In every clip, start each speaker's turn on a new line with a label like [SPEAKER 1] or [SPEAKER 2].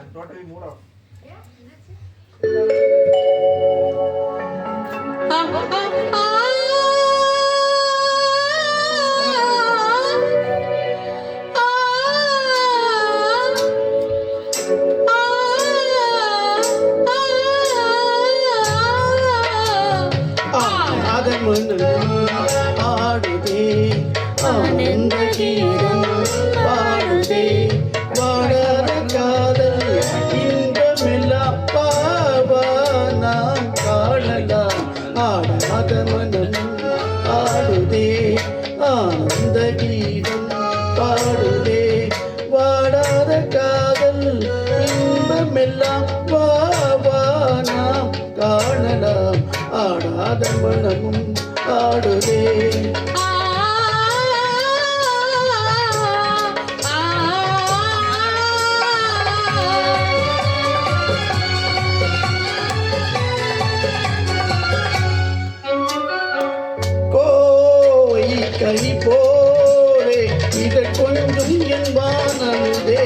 [SPEAKER 1] totally mood off.
[SPEAKER 2] ஆடுதே ஆனந்த கீதம் பாடுதே வாழாத காதல் இன்பமெல்லாம் பாவா நாம் காணலாம் ஆடாத மனம் ஆடுதே ஆனந்த கீதம் பாடுதே வாடாத காதல் இன்பமெல்லாம் பாவா நாம் காணலாம் ஆடாத மனமும் ஆடுதே கோவை கனி போலே இதை கொஞ்சம் என்பானதே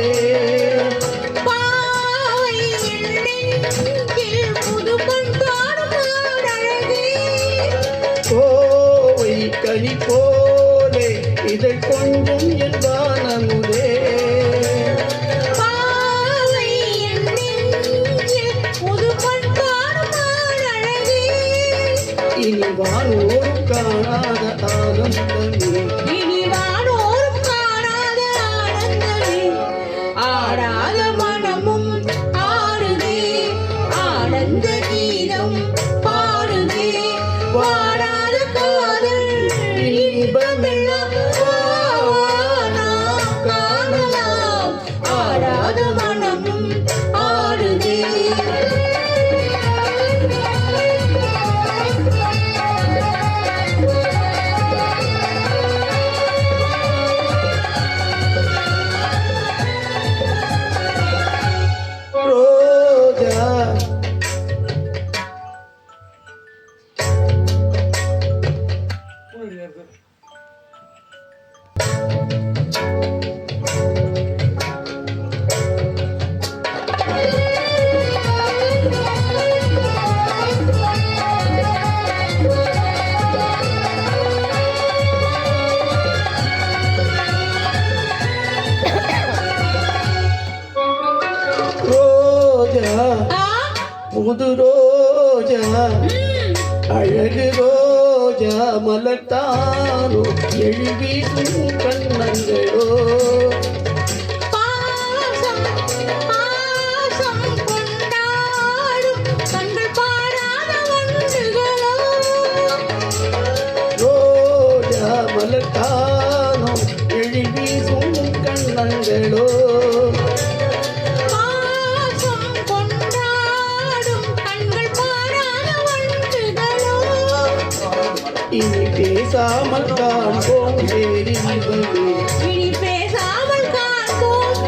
[SPEAKER 2] கோவை கனி போலே இதை கொஞ்சம் என்பானதே இனி வானோரும் காணாத ஆனந்தமே
[SPEAKER 3] ஆடாத மனமும் ஆடுதே ஆனந்த கீதம் பாடுதே வாடாத காதல் இன்பமெல்லாம் நாம் காணலாம் ஆடாத மனமும் ஆடுதே
[SPEAKER 2] புது ரோஜா அழகு ரோஜா மலர்த்தானோ எழுவீசும் கண்ணங்களோ ரோஜா மலர்த்தானோ எழுவீசும் கண்ணங்களோ இனி பேசாமல் காண்போம்
[SPEAKER 3] இனி பேசாமல் காண்போம்